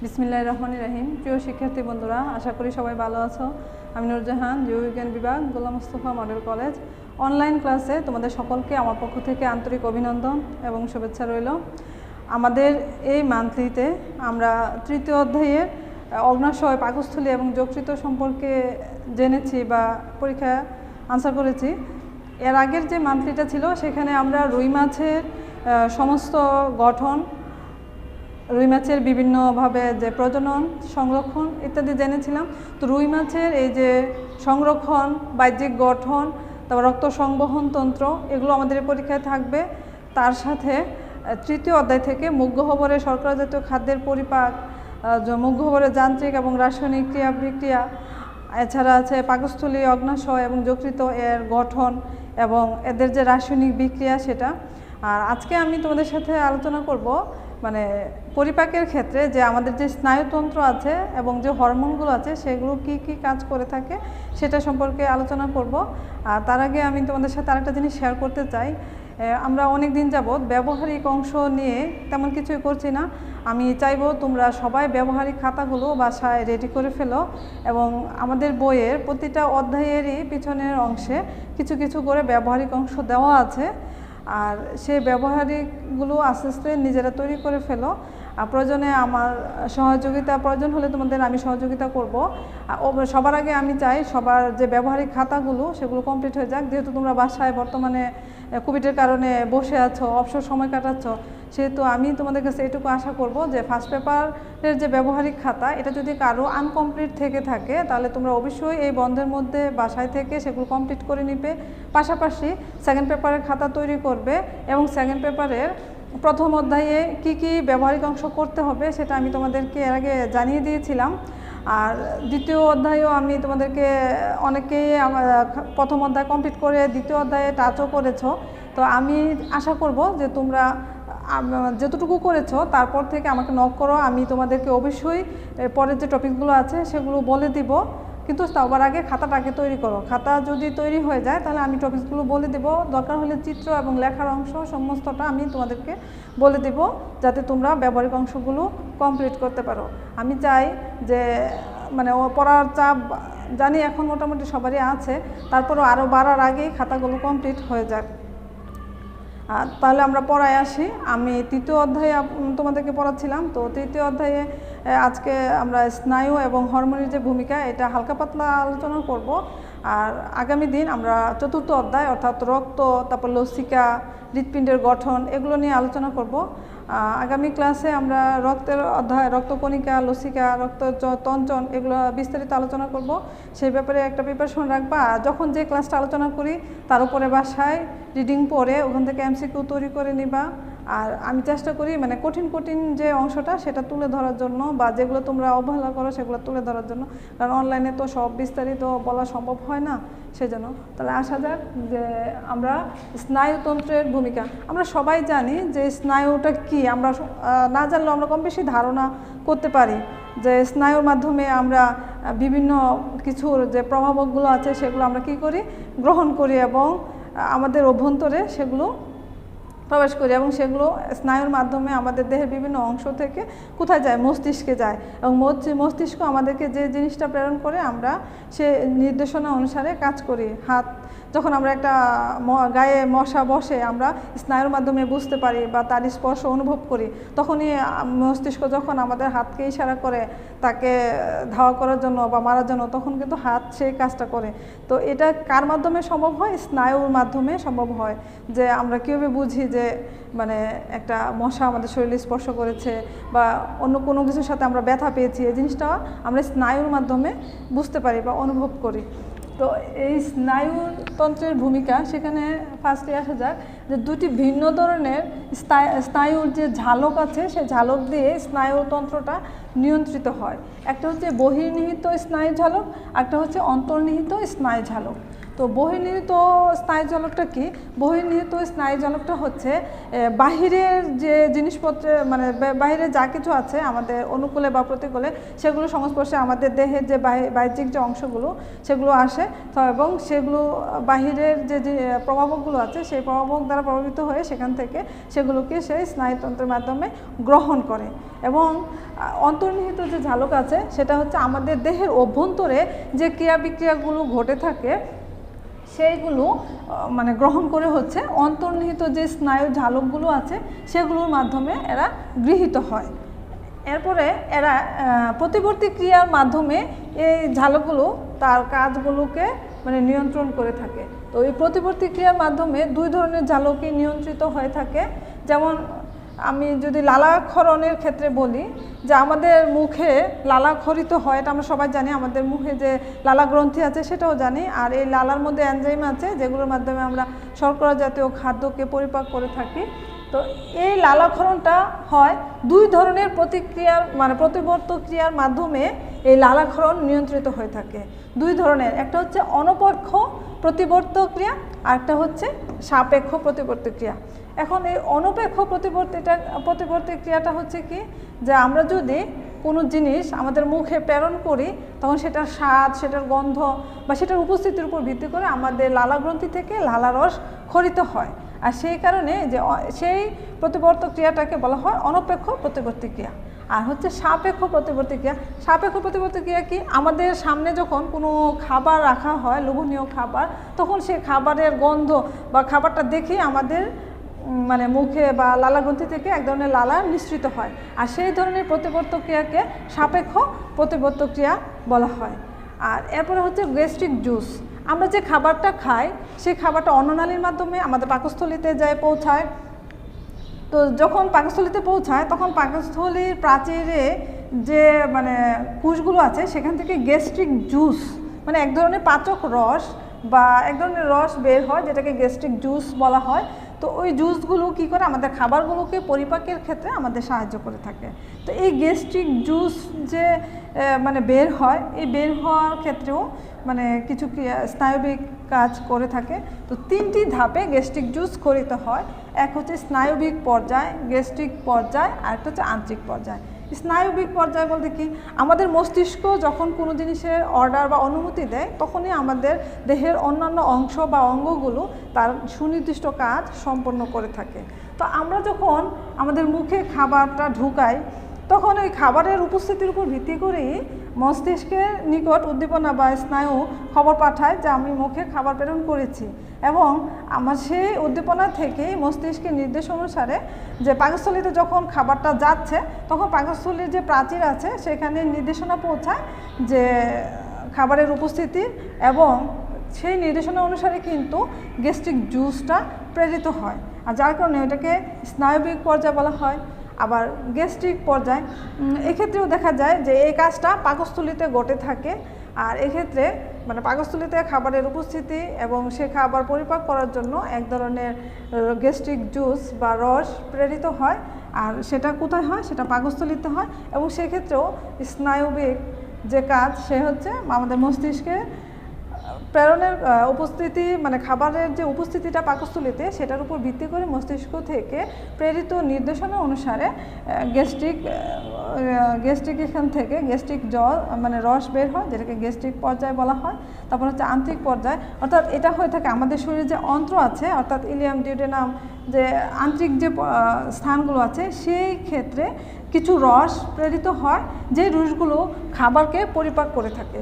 বিসমিল্লাহির রহমানির রহিম। প্রিয় শিক্ষার্থী বন্ধুরা, আশা করি সবাই ভালো আছো। আমি নূরজাহান, জীববিজ্ঞান বিভাগ, গোলাম মুস্তফা মডেল কলেজ অনলাইন ক্লাসে তোমাদের সকলকে আমার পক্ষ থেকে আন্তরিক অভিনন্দন এবং শুভেচ্ছা রইল। আমাদের এই মান্থলিতে আমরা তৃতীয় অধ্যায়ের অগ্ন্যাশয়, পাকস্থলী এবং যকৃত সম্পর্কে জেনেছি বা পরীক্ষা আনসার করেছি। এর আগের যে মান্থলিটা ছিল সেখানে আমরা রুই মাছের সমস্ত গঠন, রুই মাছের বিভিন্নভাবে যে প্রজনন, সংরক্ষণ ইত্যাদি জেনেছিলাম। তো রুই মাছের এই যে সংরক্ষণ, বাহ্যিক গঠন, তারপর রক্ত সংবহন তন্ত্র, এগুলো আমাদের পরীক্ষায় থাকবে। তার সাথে তৃতীয় অধ্যায় থেকে মুখগহ্বরে শর্করা জাতীয় খাদ্যের পরিপাক, মুখগহ্বরের যান্ত্রিক এবং রাসায়নিক ক্রিয়া বিক্রিয়া, এছাড়া আছে পাকস্থলী, অগ্ন্যাশয় এবং যকৃত এর গঠন এবং এদের যে রাসায়নিক বিক্রিয়া সেটা। আর আজকে আমি তোমাদের সাথে আলোচনা করব মানে পরিপাকের ক্ষেত্রে যে আমাদের যে স্নায়ুতন্ত্র আছে এবং যে হরমোনগুলো আছে সেগুলো কি কি কাজ করে থাকে সেটা সম্পর্কে আলোচনা করব। আর তার আগে আমি তোমাদের সাথে আরেকটা জিনিস শেয়ার করতে চাই। আমরা অনেক দিন যাবৎ ব্যবহারিক অংশ নিয়ে তেমন কিছুই করছি না। আমি চাইবো তোমরা সবাই ব্যবহারিক খাতাগুলো বাসায় রেডি করে ফেলো এবং আমাদের বইয়ের প্রতিটা অধ্যায়েরই পিছনের অংশে কিছু কিছু করে ব্যবহারিক অংশ দেওয়া আছে। আর সেই ব্যবহারিকগুলো আস্তে আস্তে নিজেরা তৈরি করে ফেলো। প্রয়োজনে আমার সহযোগিতা প্রয়োজন হলে তোমাদের আমি সহযোগিতা করব। সবার আগে আমি চাই সবার যে ব্যবহারিক খাতাগুলো সেগুলো কমপ্লিট হয়ে যাক। যেহেতু তোমরা বাসায় বর্তমানে কোভিডের কারণে বসে আছো, অবসর সময় কাটাচ্ছ, সেহেতু আমি তোমাদের কাছে এটুকু আশা করব যে ফার্স্ট পেপারের যে ব্যবহারিক খাতা এটা যদি কারো আনকমপ্লিট থেকে থাকে তাহলে তোমরা অবশ্যই এই বন্ধের মধ্যে বাসায় থেকে সেগুলো কমপ্লিট করে নিবে। পাশাপাশি সেকেন্ড পেপারের খাতা তৈরি করবে এবং সেকেন্ড পেপারের প্রথম অধ্যায়ে কি কি ব্যবহারিক অংশ করতে হবে সেটা আমি তোমাদেরকে এর আগে জানিয়ে দিয়েছিলাম। আর দ্বিতীয় অধ্যায়েও আমি তোমাদেরকে অনেকেই আমার প্রথম অধ্যায় কমপ্লিট করে দ্বিতীয় অধ্যায়ে টাচও করেছো। তো আমি আশা করব যে তোমরা যতটুকু করেছো তারপর থেকে আমাকে নক করো, আমি তোমাদেরকে অবশ্যই পরের যে টপিকগুলো আছে সেগুলো বলে দিব। কিন্তু সবার আগে খাতাটাকে তৈরি করো। খাতা যদি তৈরি হয়ে যায় তাহলে আমি টপিকসগুলো বলে দেব। দরকার হলে চিত্র এবং লেখার অংশ সমস্তটা আমি তোমাদেরকে বলে দেব যাতে তোমরা ব্যবহারিক অংশগুলো কমপ্লিট করতে পারো। আমি চাই যে মানে পড়ার চাপ জানি এখন মোটামুটি সবারই আছে, তারপরও আরও বাড়ার আগেই খাতাগুলো কমপ্লিট হয়ে যাক। তাহলে আমরা পড়ায় আসি। আমি তৃতীয় অধ্যায়ে তোমাদেরকে পড়াচ্ছিলাম। তো তৃতীয় অধ্যায়ে আজকে আমরা স্নায়ু এবং হরমোনের যে ভূমিকা এটা হালকা পাতলা আলোচনা করব। আর আগামী দিন আমরা চতুর্থ অধ্যায় অর্থাৎ রক্ত, তারপর লসিকা, হৃৎপিণ্ডের গঠন এগুলো নিয়ে আলোচনা করব। আগামী ক্লাসে আমরা রক্তের অধ্যায়, রক্তকণিকা, লসিকা, রক্ত তঞ্চন এগুলো বিস্তারিত আলোচনা করব। সেই ব্যাপারে একটা প্রিপারেশন রাখবা। যখন যে ক্লাসটা আলোচনা করি তার উপরে বাসায় রিডিং পড়ে ওখান থেকে এমসিকিউ তৈরি করে নিবা। আর আমি চেষ্টা করি মানে কঠিন কঠিন যে অংশটা সেটা তুলে ধরার জন্য বা যেগুলো তোমরা অবহেলা করো সেগুলো তুলে ধরার জন্য, কারণ অনলাইনে তো সব বিস্তারিত বলা সম্ভব হয় না, সেজন্য। তাহলে আসা যাক যে আমরা স্নায়ুতন্ত্রের ভূমিকা। আমরা সবাই জানি যে স্নায়ুটা কি, আমরা না জানলেও আমরা কম বেশি ধারণা করতে পারি যে স্নায়ুর মাধ্যমে আমরা বিভিন্ন কিছুর যে প্রভাবকগুলো আছে সেগুলো আমরা কি করি, গ্রহণ করি এবং আমাদের অভ্যন্তরে সেগুলো প্রবেশ করি এবং সেগুলো স্নায়ুর মাধ্যমে আমাদের দেহের বিভিন্ন অংশ থেকে কোথায় যায়, মস্তিষ্কে যায় এবং মস্তিষ্ক আমাদেরকে যে জিনিসটা প্রেরণ করে আমরা সে নির্দেশনা অনুসারে কাজ করি। হাত যখন আমরা একটা গায়ে মশা বসে আমরা স্নায়ুর মাধ্যমে বুঝতে পারি বা তার স্পর্শ অনুভব করি, তখনই মস্তিষ্ক যখন আমাদের হাতকে ইশারা করে তাকে ধাওয়া করার জন্য বা মারার জন্য, তখন কিন্তু হাত সেই কাজটা করে। তো এটা কার মাধ্যমে সম্ভব হয়? স্নায়ুর মাধ্যমে সম্ভব হয়। যে আমরা কীভাবে বুঝি যে মানে একটা মশা আমাদের শরীরে স্পর্শ করেছে বা অন্য কোনো কিছুর সাথে আমরা ব্যথা পেয়েছি, এই জিনিসটা আমরা স্নায়ুর মাধ্যমে বুঝতে পারি বা অনুভব করি। তো এই স্নায়ুতন্ত্রের ভূমিকা, সেখানে ফার্স্টে আসা যাক যে দুটি ভিন্ন ধরনের স্নায়ুর যে ঝালক আছে সেই ঝালক দিয়ে স্নায়ুতন্ত্রটা নিয়ন্ত্রিত হয়। একটা হচ্ছে বহির্নিহিত স্নায়ু ঝালক, একটা হচ্ছে অন্তর্নিহিত স্নায়ু ঝালক। তো বহির্নিহিত স্নায়ুজলকটা কি? বহির্নিহিত স্নায়ুজলকটা হচ্ছে বাহিরের যে জিনিসপত্র মানে বাহিরে যা কিছু আছে আমাদের অনুকূলে বা প্রতিকূলে সেগুলো সংস্পর্শে আমাদের দেহের যে বাহ্যিক যে অংশগুলো সেগুলো আসে, তো এবং সেগুলো বাহিরের যে প্রভাবকগুলো আছে সেই প্রভাবক দ্বারা প্রভাবিত হয়ে সেখান থেকে সেগুলোকে সেই স্নায়ুতন্ত্রের মাধ্যমে গ্রহণ করে। এবং অন্তর্নিহিত যে ঝালক আছে সেটা হচ্ছে আমাদের দেহের অভ্যন্তরে যে ক্রিয়া বিক্রিয়াগুলো ঘটে থাকে সেইগুলো মানে গ্রহণ করে হচ্ছে অন্তর্নিহিত যে স্নায়ু ঝালকগুলো আছে সেগুলোর মাধ্যমে এরা গৃহীত হয়। এরপরে এরা প্রতিবর্তী ক্রিয়ার মাধ্যমে এই ঝালকগুলো তার কাজগুলোকে মানে নিয়ন্ত্রণ করে থাকে। তো এই প্রতিবর্তী ক্রিয়ার মাধ্যমে দুই ধরনের ঝালকই নিয়ন্ত্রিত হয়ে থাকে। যেমন আমি যদি লালাক্ষরণের ক্ষেত্রে বলি যে আমাদের মুখে লালাক্ষরিত হয়, এটা আমরা সবাই জানি, আমাদের মুখে যে লালা গ্রন্থি আছে সেটাও জানি, আর এই লালার মধ্যে এনজাইম আছে যেগুলোর মাধ্যমে আমরা শর্করা জাতীয় খাদ্যকে পরিপাক করে থাকি। তো এই লালাক্ষরণটা হয় দুই ধরনের প্রতিক্রিয়ার মানে প্রতিবর্ত ক্রিয়ার মাধ্যমে এই লালাক্ষরণ নিয়ন্ত্রিত হয়ে থাকে। দুই ধরনের, একটা হচ্ছে অনপেক্ষ প্রতিবর্ত ক্রিয়া আর একটা হচ্ছে সাপেক্ষ প্রতিবর্ত ক্রিয়া। এখন এই অনপেক্ষ প্রতিবর্তী ক্রিয়াটা হচ্ছে কি, যে আমরা যদি কোনো জিনিস আমাদের মুখে প্রেরণ করি তখন সেটার স্বাদ, সেটার গন্ধ বা সেটার উপস্থিতির উপর ভিত্তি করে আমাদের লালাগ্রন্থি থেকে লালারস ক্ষরিত হয়। আর সেই কারণে যে সেই প্রতিবর্ত ক্রিয়াটাকে বলা হয় অনপেক্ষ প্রতিবর্তী ক্রিয়া। আর হচ্ছে সাপেক্ষ প্রতিবর্তী ক্রিয়া। সাপেক্ষ প্রতিবর্তী ক্রিয়া কি, আমাদের সামনে যখন কোনো খাবার রাখা হয়, লোভনীয় খাবার, তখন সেই খাবারের গন্ধ বা খাবারটা দেখেই আমাদের মানে মুখে বা লালাগ্রন্থি থেকে এক ধরনের লালা নিঃসৃত হয়। আর সেই ধরনের প্রতিবর্ত ক্রিয়াকে সাপেক্ষ প্রতিবর্ত ক্রিয়া বলা হয়। আর এরপরে হচ্ছে গ্যাস্ট্রিক জুস। আমরা যে খাবারটা খাই সেই খাবারটা অন্ননালীর মাধ্যমে আমাদের পাকস্থলীতে যায় পৌঁছায়। তো যখন পাকস্থলীতে পৌঁছায় তখন পাকস্থলীর প্রাচীরে যে মানে কোষগুলো আছে সেখান থেকে গ্যাস্ট্রিক জুস মানে এক ধরনের পাচক রস বা এক ধরনের রস বের হয় যেটাকে গ্যাস্ট্রিক জুস বলা হয়। তো ওই জুসগুলো কী করে আমাদের খাবারগুলোকে পরিপাকের ক্ষেত্রে আমাদের সাহায্য করে থাকে। তো এই গ্যাস্ট্রিক জুস যে মানে বের হয়, এই বের হওয়ার ক্ষেত্রেও মানে কিছু স্নায়বিক কাজ করে থাকে। তো তিনটি ধাপে গ্যাস্ট্রিক জুস ক্ষরিত হয়। এক হচ্ছে স্নায়বিক পর্যায়, গ্যাস্ট্রিক পর্যায়, আর একটা হচ্ছে আন্তরিক পর্যায়। স্নায়বিক পর্যায় বলতে কি, আমাদের মস্তিষ্ক যখন কোনো জিনিসের অর্ডার বা অনুমতি দেয় তখনই আমাদের দেহের অন্যান্য অংশ বা অঙ্গগুলো তার সুনির্দিষ্ট কাজ সম্পন্ন করে থাকে। তো আমরা যখন আমাদের মুখে খাবারটা ঢুকাই তখন ওই খাবারের উপস্থিতির উপর ভিত্তি করেই মস্তিষ্কের নিকট উদ্দীপনা বা স্নায়ু খবর পাঠায় যে আমি মুখে খাবার প্রেরণ করেছি, এবং আমার সেই উদ্দীপনা থেকেই মস্তিষ্কের নির্দেশ অনুসারে যে পাকস্থলীতে যখন খাবারটা যাচ্ছে তখন পাকস্থলীর যে প্রাচীর আছে সেখানে নির্দেশনা পৌঁছায় যে খাবারের উপস্থিতি, এবং সেই নির্দেশনা অনুসারে কিন্তু গ্যাস্ট্রিক জুসটা প্রেরিত হয়। আর যার কারণে এটাকে স্নায়বিক পর্যায় বলা হয়। আবার গ্যাস্ট্রিক পর্যায়, এক্ষেত্রেও দেখা যায় যে এই কাজটা পাকস্থলীতে ঘটে থাকে। আর এক্ষেত্রে মানে পাকস্থলীতে খাবারের উপস্থিতি এবং সে খাবার পরিপাক করার জন্য এক ধরনের গ্যাস্ট্রিক জুস বা রস প্রেরিত হয়। আর সেটা কোথায় হয়, সেটা পাকস্থলীতে হয়। এবং সেক্ষেত্রেও স্নায়বিক যে কাজ সে হচ্ছে আমাদের মস্তিষ্কে প্রেরণের উপস্থিতি মানে খাবারের যে উপস্থিতিটা পাকস্থলীতে সেটার উপর ভিত্তি করে মস্তিষ্ক থেকে প্রেরিত নির্দেশনা অনুসারে গ্যাস্ট্রিক এখান থেকে গ্যাস্ট্রিক জল মানে রস বের হয় যেটাকে গ্যাস্ট্রিক পর্যায় বলা হয়। তারপর হচ্ছে আন্তরিক পর্যায়, অর্থাৎ এটা হয়ে থাকে আমাদের শরীরে যে অন্ত্র আছে অর্থাৎ ইলিয়াম ডিউডেনাম যে আন্তরিক যে স্থানগুলো আছে সেই ক্ষেত্রে কিছু রস প্রেরিত হয় যে রসগুলো খাবারকে পরিপাক করে থাকে।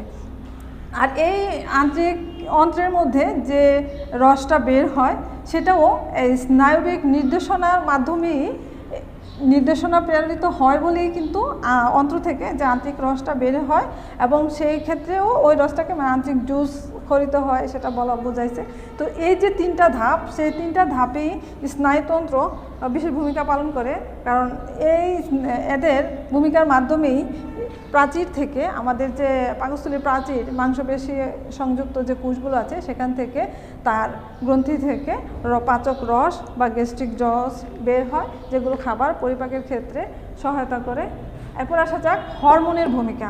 আর এই আন্তরিক অন্ত্রের মধ্যে যে রসটা বের হয় সেটাও এই স্নায়বিক নির্দেশনার মাধ্যমেই নির্দেশনা প্রেরিত হয় বলেই কিন্তু অন্ত্র থেকে যে আন্তরিক রসটা বের হয়, এবং সেই ক্ষেত্রেও ওই রসটাকে আন্তরিক জুস ক্ষরিত হয় সেটা বোঝাইছে। তো এই যে তিনটা ধাপ, সেই তিনটা ধাপেই স্নায়ুতন্ত্র বিশেষ ভূমিকা পালন করে, কারণ এদের ভূমিকার মাধ্যমেই প্রাচীর থেকে আমাদের যে পাকস্থলীর প্রাচীর মাংসপেশি সংযুক্ত যে কোষগুলো আছে সেখান থেকে তার গ্রন্থি থেকে পাচক রস বা গ্যাস্ট্রিক জস বের হয় যেগুলো খাবার পরিপাকের ক্ষেত্রে সহায়তা করে। এরপর আসা যাক হরমোনের ভূমিকা।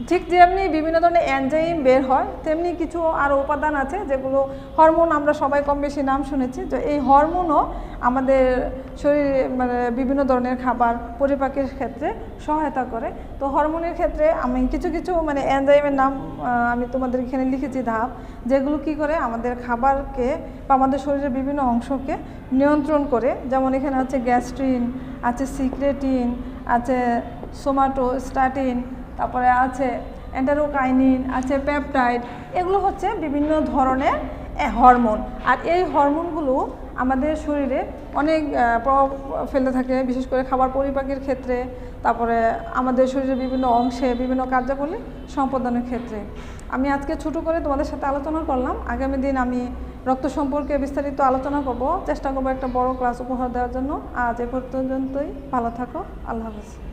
ঠিক যেমনি বিভিন্ন ধরনের এনজাইম বের হয়, তেমনি কিছু আরও উপাদান আছে যেগুলো হরমোন, আমরা সবাই কম বেশি নাম শুনেছি। যে এই হরমোনও আমাদের শরীরে মানে বিভিন্ন ধরনের খাবার পরিপাকের ক্ষেত্রে সহায়তা করে। তো হরমোনের ক্ষেত্রে আমি কিছু কিছু মানে এনজাইমের নাম আমি তোমাদের এখানে লিখেছি ধাপ, যেগুলো কি করে আমাদের খাবারকে বা আমাদের শরীরের বিভিন্ন অংশকে নিয়ন্ত্রণ করে। যেমন এখানে আছে গ্যাস্ট্রিন, আছে সিক্রেটিন, আছে সোমাটোস্ট্যাটিন, তারপরে আছে এন্টারোকাইনিন, আছে পেপটাইড। এগুলো হচ্ছে বিভিন্ন ধরনের হরমোন। আর এই হরমোনগুলো আমাদের শরীরে অনেক প্রভাব ফেলে থাকে, বিশেষ করে খাবার পরিপাকের ক্ষেত্রে, তারপরে আমাদের শরীরের বিভিন্ন অংশে বিভিন্ন কার্যাবলী সম্পাদনের ক্ষেত্রে। আমি আজকে ছোটো করে তোমাদের সাথে আলোচনা করলাম। আগামী দিন আমি রক্ত সম্পর্কে বিস্তারিত আলোচনা করব, চেষ্টা করবো একটা বড় ক্লাস উপহার দেওয়ার জন্য। আজ এ পর্যন্তই, ভালো থাকো, আল্লাহ হাফেজ।